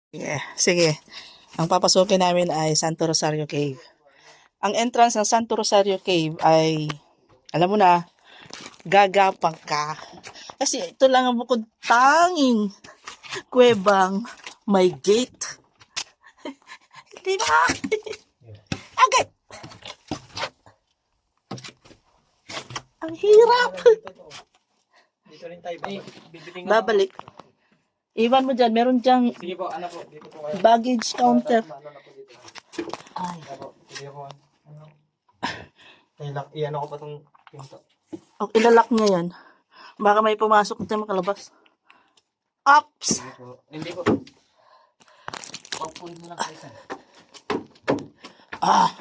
Yeah, sige. Ang papasukin namin ay Santo Rosario Cave. Ang entrance ng Santo Rosario Cave ay, alam mo na, gagapang ka. Kasi ito lang ang bukod tanging kuwebang may gate. Di ba? Agad! Ang hirap! Dito rin tayo Babalik. Iwan mo dyan, meron dyang Sige po, ano po, dito po kayo. baggage counter. Ano na po dito. Ay, Ano po, sige po. Iyan ako pa itong pinto. oh, ilalak niya yan. Baka may pumasok na makalabas. Ups! Sige po. Hindi po. Papuin mo lang kayo saan. Ah!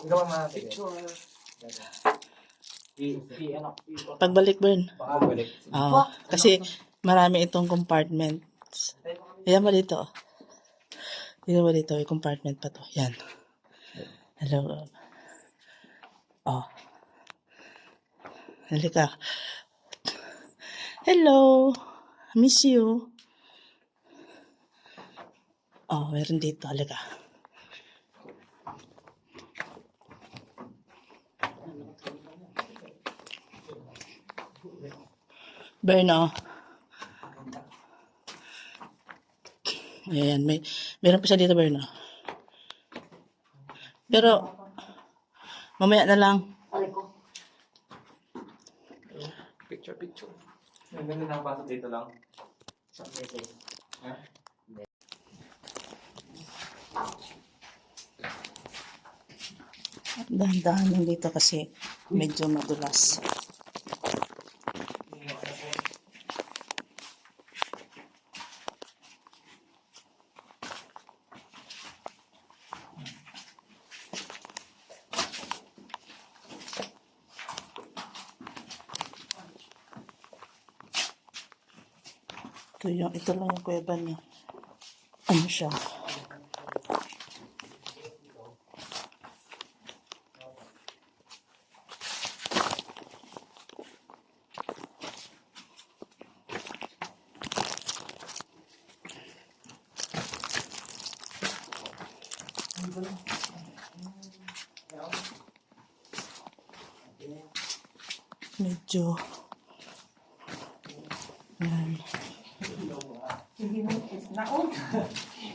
Ikaw ang mga picture. Pagbalik mo yun. Baka balik. Kasi marami itong compartments. Ayan mo dito. Ayan mo dito. May compartment pa to. Yan. Hello. Oh. Halika. Hello. Miss you. Oh, meron dito. Halika. Berno. Ayan, meron pa siya dito, Berno. Pero, mamaya na lang. Picture. Yung ganun ang pasok dito lang. Ha? Dahan-dahan lang dito kasi medyo madulas. Ito lang yung kuweba niya. Ano siya? Medyo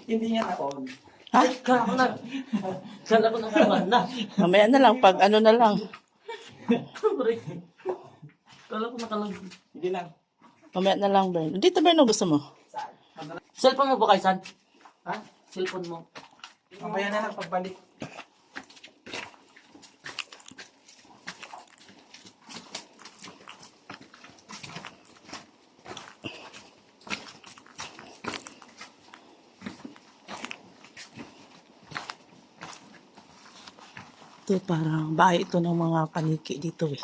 Hindi niya na-on. ha? Kala ko nakaman na. Mamaya na lang pag ano na lang. Kala ko nakalag. Hindi lang. Mamaya na lang, Berno. Dito, Berno, gusto mo? Cellphone mo ba kayo, San? Ha? Cellphone mo. Mamaya na lang pagbalik. Ito parang bahay ito ng mga paniki dito eh.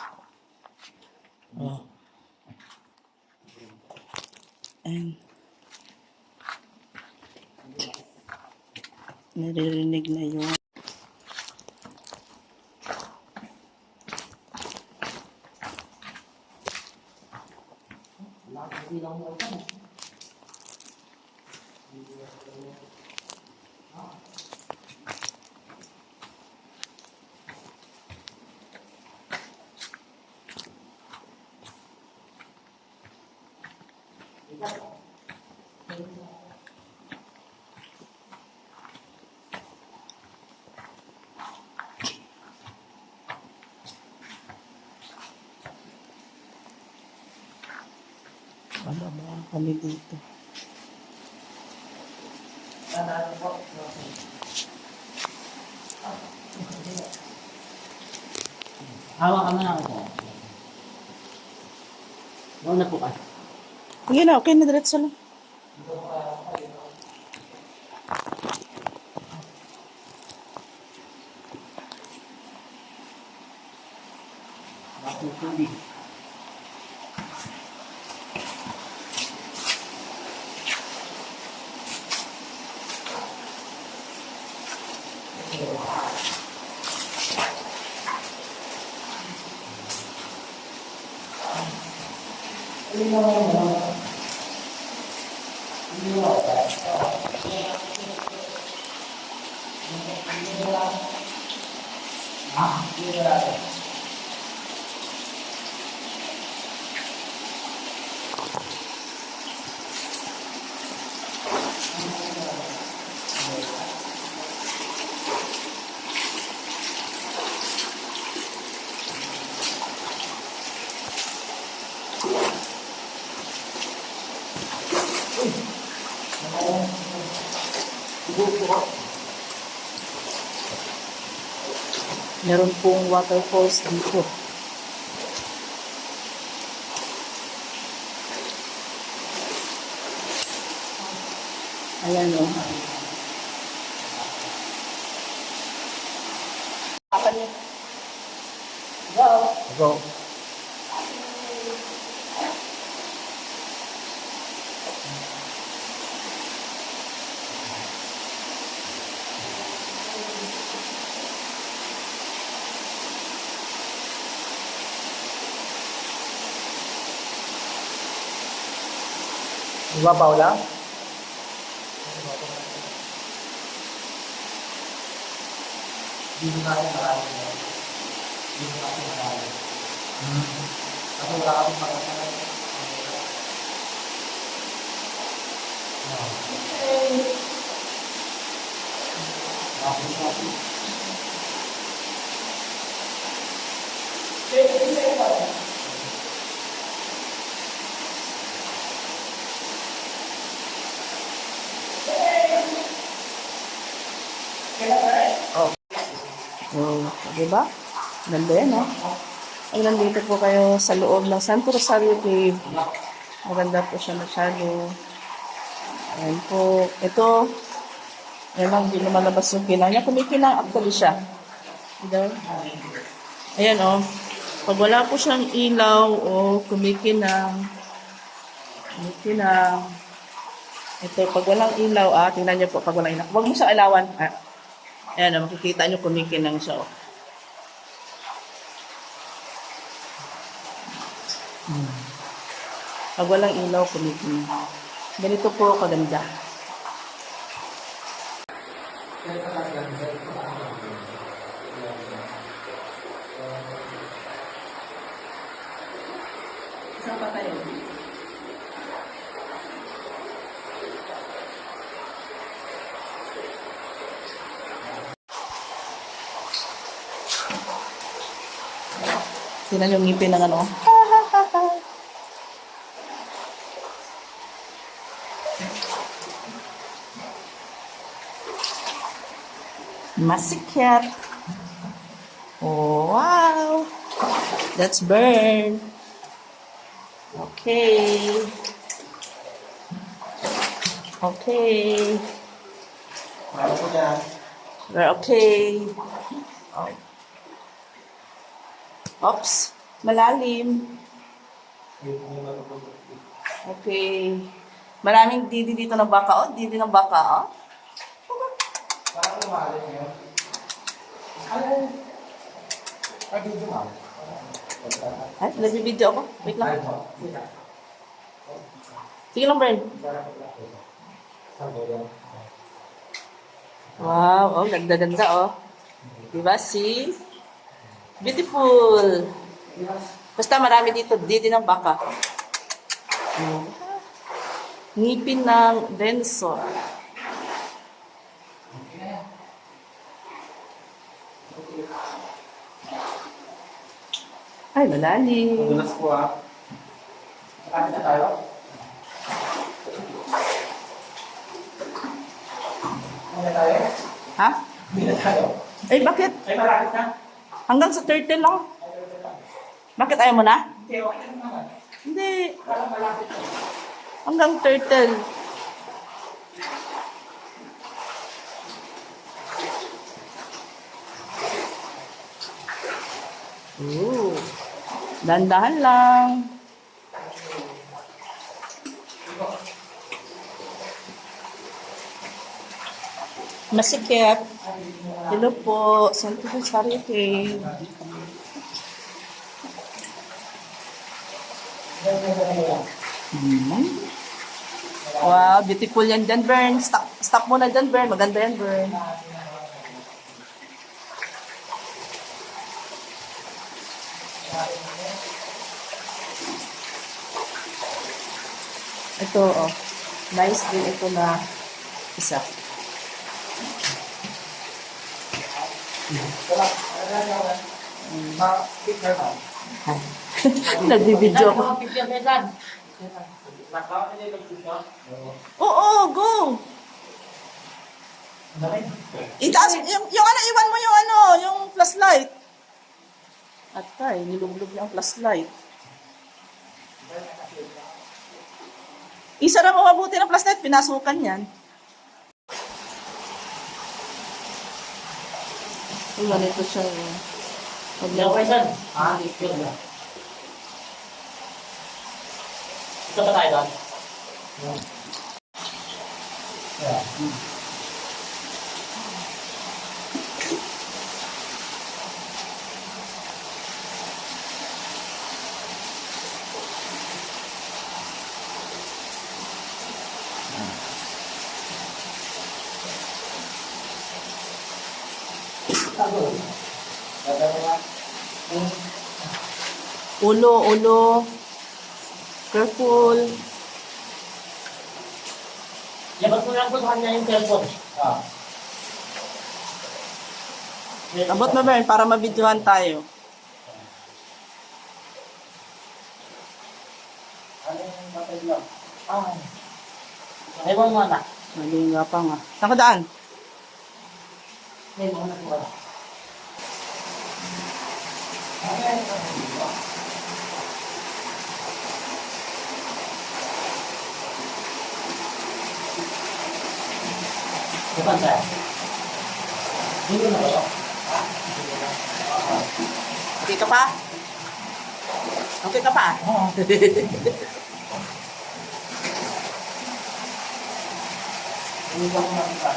Oh. And naririnig na yung bababa kami dito. Hawa ka na lang ito. Mauna po ka. Sige na, okay na, diretso lang. Bakit tubig? Meron pong waterfalls dito. Ayan o. Apan niyo. Go. Go. Ibabaw lang? Dito natin marami. Dito natin marami. Kasi wala akong pagkakas. Oh, diba? Ganda yan, no? Pag nandito po kayo sa loob ng Santo Rosario Cave, maganda po siya masyado. Ayan po. Ito, ayan lang, hindi lumalabas yung kinang niya. Kumikinang actually siya. Diba? Ayan, oh. Pag wala po siyang ilaw o kumikinang, ito, pag walang ilaw, tingnan niyo po, pag walang ilaw. Huwag mo sa ilawan. Ayan, makikita niyo kumikinang siya. Oh. Pag walang ilaw, kumikinang. Ganito po kaganda. Saan pa tayo? Tingnan yung ngipin ng ano. Masikip. Oh, wow. That's burn. Okay. Okay. We're okay. Oh. Oops. Malalim. Okay. Maraming didi dito ng baka. Oh, didi ng baka. Oh. Parang lumalim yun. Ay, dito ma'am. Ay, nagbibideo ako. Wait lang. Sige lang, Bern. Wow. Oh, ganda-ganda, oh. Diba? See? Beautiful. Basta marami dito. Didi ng baka. Ngipin ng dinosaur. Ay, malalim. Madulas po Kain na tayo? Kain na tayo? Ha? Kain na tayo? Ay, bakit? Ay, malapit na. Hanggang sa turtle lang. Bakit ayaw mo na? Hindi, okay lang naman. Hindi. Parang malapit na. Hanggang turtle. Ooh. Dandahan lang. Masikip. Hello po. Santo Rosario Cave. Wow, beautiful yan dyan, Bern. Stop muna dyan, Bern. Maganda yan, Bern. Ito, oh. Nice din ito na isa. Nagbibidyo ako. Oo, go! Itaas, yung ano, iwan mo yung ano, yung flashlight. At tay, nilublog niya ang flashlight. Isara mo mabuti ng flashlight, pinasukan yan. Yung ganito siya. Hindi ako kayo, San. Ah, yun na. Ito ba tayo doon? Ulo. Careful. Yabat mo lang po sa kanya yung cellphone. Abot mo, Bern, para mabidyohan tayo. Ewan mo na. Mali nga pa nga. Saan ka daan? Ewan mo na po. Bukan saya. Dito na ba? Okay ka pa? Okay ka pa? Oo. Hindi ko makita.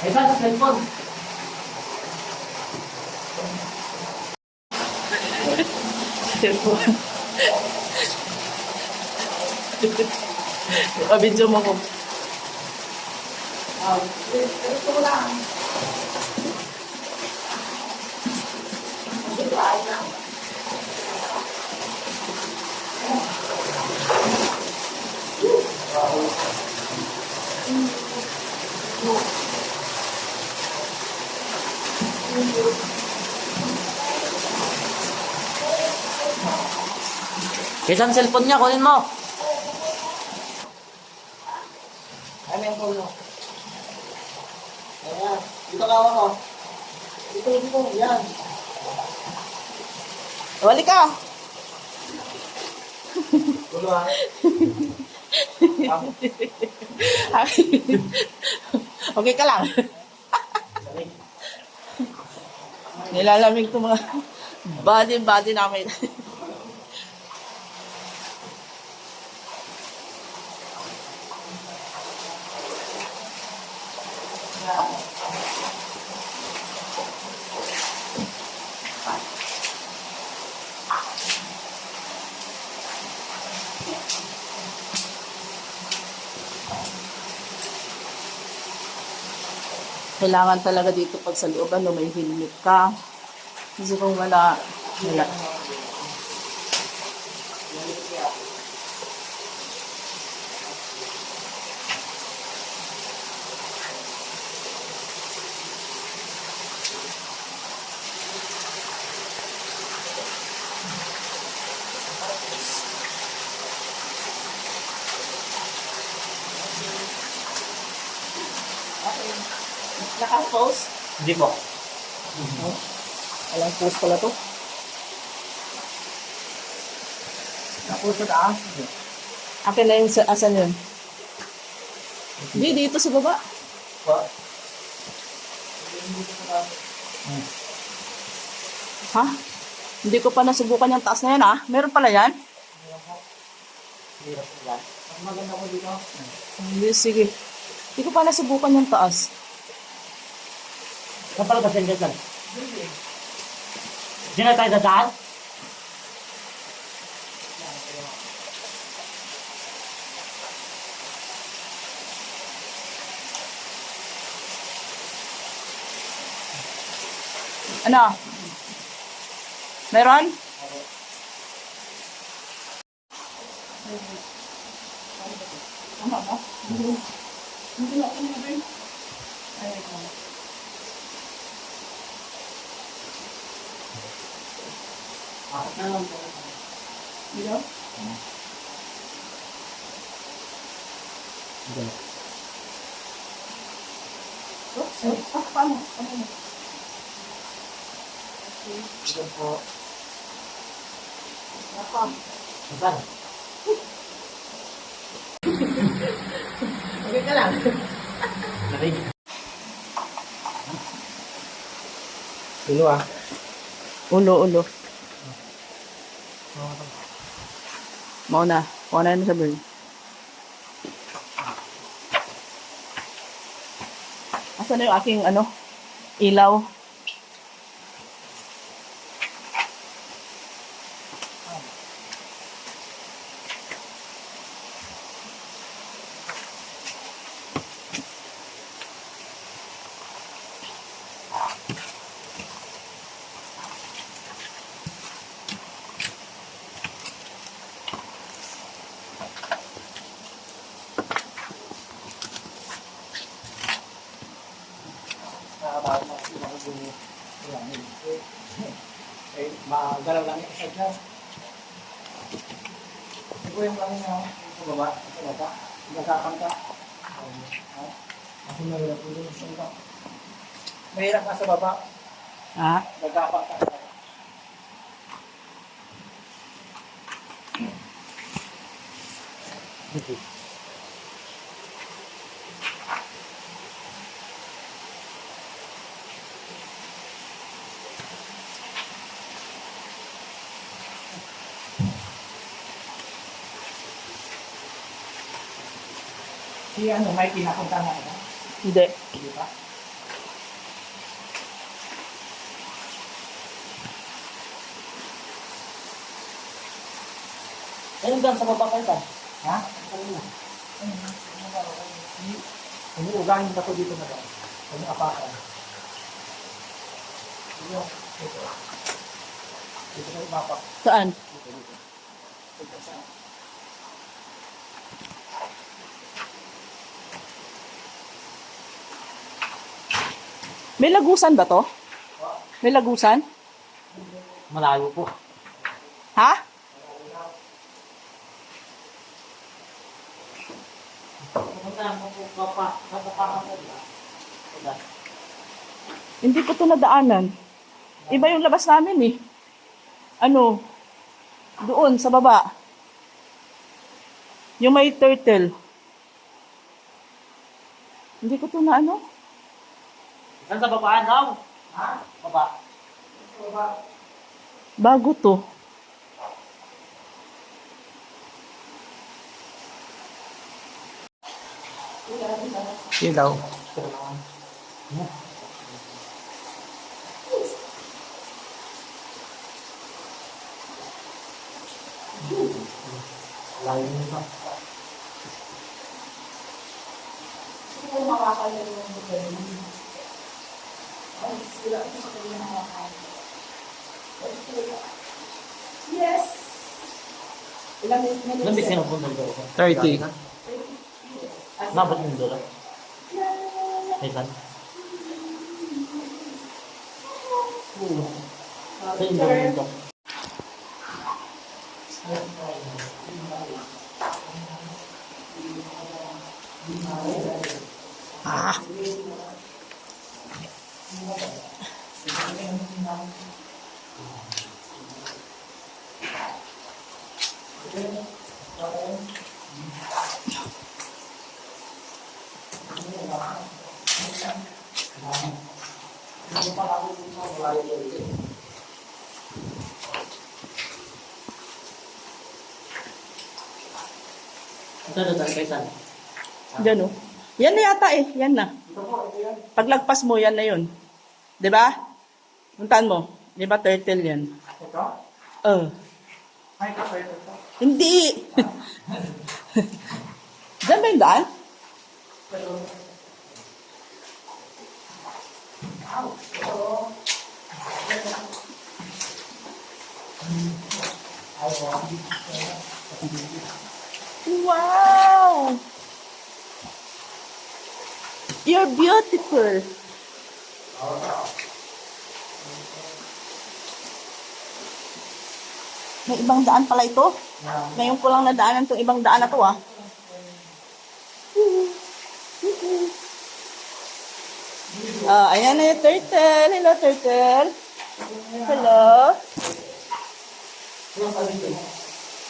Eh, saan sa cellphone? Abidyo mo ko. Ito lang. Kaysa ang cellphone niya, kunin mo. Ano yung phone mo? Ayan. Dito kawa ko. Dito. Yan. Wali ka! Tulo ha. Okay ka lang. Nilalamig itong mga body namin. Kailangan talaga dito pag sa looban, no, may helmet ka. Kasi kung wala. Naka-post? Hindi po. Walang post pala to. Napuso taas. Akin na yung asan yun? Hindi, dito sa baba. Ha? Hindi ko pa nasubukan yung taas na yan, ha? Meron pala yan? Ang maganda ko dito. Hindi, sige. Hindi ko pa nasubukan yung taas. Saan pala ba siya dyan? Diyan na tayo dadaan? Ano? Meron? Ano ba? Hindi na ako nabay. Ay, ito. Bakit na lang po? Dito? Hindi. Oops. Paano? Paano? Ito po. Naka. Saan? Okay ka lang. Narig. Ulo ah. Ulo. Mauna. Mauna yun sa bird. Asan na yung aking ilaw? Magalaw lang yung kasad na. Ito yung lang na sa baba. Sa baba. Nagkakang ka. Ako na wala po rin. Mahirap ka sa baba. Ha? Nagkakang ka. Si may pinapunta na ito? Hindi. Hindi ba? Ayun dyan sa baba kayo, saan? Ha? Umuugahin na ko dito na ba? Kung apakan. Dito na umapak. Saan? Dito sa... May lagusan ba to? May lagusan? Malayo po. Ha? Pumunta mo po kapapakan ko dyan. Hindi ko to nadaanan. Iba yung labas namin eh. Doon sa baba. Yung may turtle. Hindi ko to na Saan sa babaan daw? Ha? Baba. Baba. Bago to. Ilaw. Layo nyo ba? Yes! Ilang minutes? Ilan bis yung punta dito? 30. Nabot yung dito? Ay, saan? Saan yung dito dito? Ah! Saan doon kayo, saan? Diyan Yan na yata eh. Yan na. Paglagpas mo, yan na yun. 'Di ba? Puntahan mo. 'Di ba turtle yan? Ito? Ay, kape ito. Hindi. Diyan ba yung daan? Wow! You're beautiful. May ibang daan pala ito. Ngayon ko lang nadaanan itong ibang daan na to ah. Ayan na yung turtle. Hello, turtle. Hello.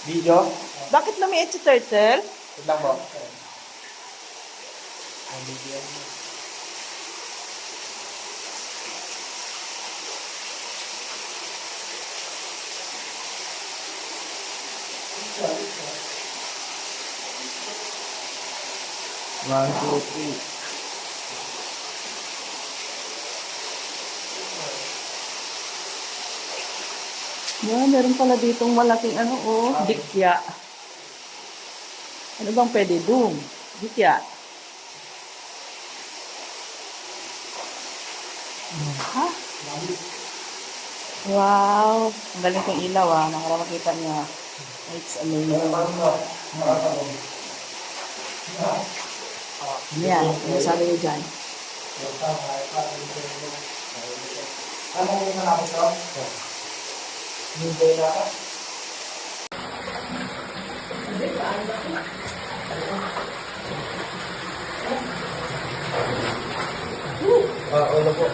Video? Bakit lumiit si turtle? Wait lang po. One, two, three. Yan, meron pala ditong malaking dikya. Ano bang pwede doon? Dikya. Ha? Wow! Ang galing kong ilaw ah. Nakara makita niya. It's amazing. Yan. Ano sabi niyo dyan? Ano yung malapit ko? Hindi na ako. Ulo po.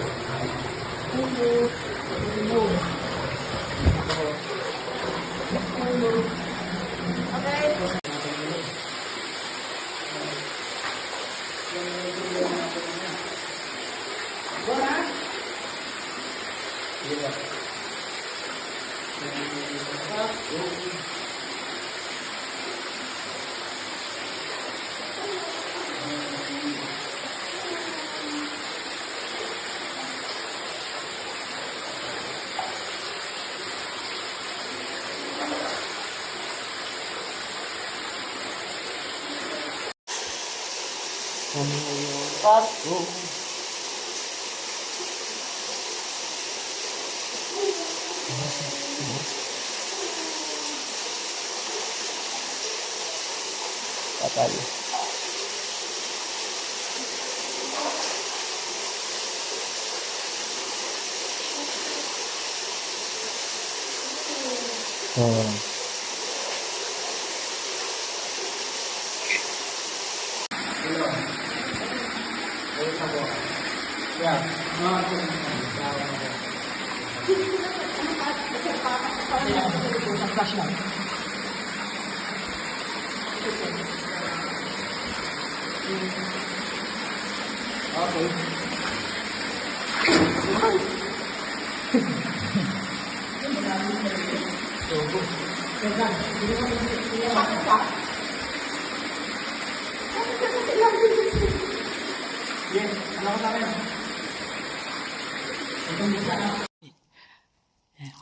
Patay.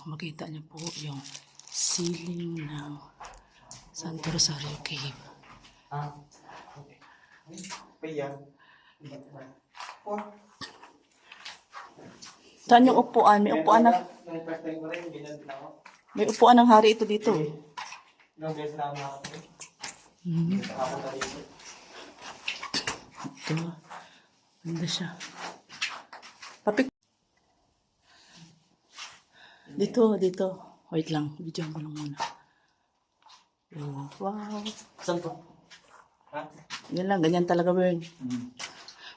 Makita niyo po yung ceiling ng Santo Rosario Cave. Saan yung upuan? May upuan ng hari ito dito. Ito. Ganda siya. Papik. Dito. Wait lang. Videoan ko lang muna. Wow. Saan po? Yan lang. Ganyan talaga, Bern.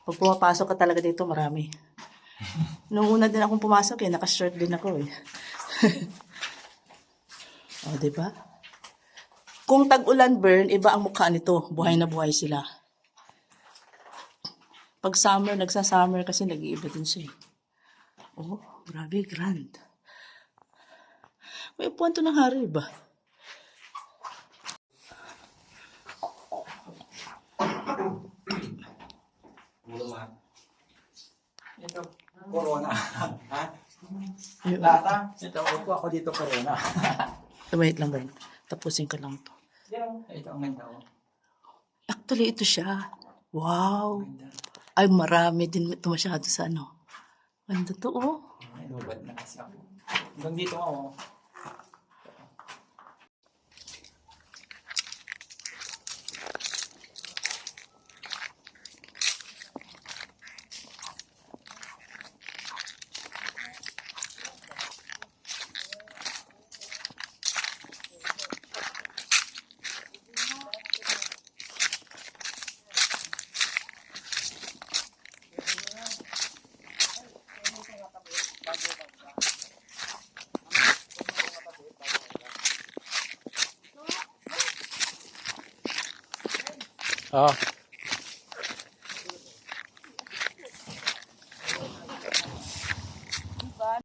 Pag pumapasok ka talaga dito, marami. Nung una din akong pumasok naka-short din ako O, diba? Kung tag-ulan, Bern, iba ang mukha nito. Buhay na buhay sila. Pag summer, nagsa-summer kasi nag-iiba din siya Oh, grabe, grand. May upuan to ng hari ba? Ito, corona. Ha? Ayun. Lata? Ito, upo ako dito corona. Wait lang, Bern. Tapusin ko lang to. Ito ang ganda ko. Actually, ito siya. Wow. Ay, marami din ito masyado sa Ganda to, Ay, lubad na kasi ako. Hanggang dito ako. Oh.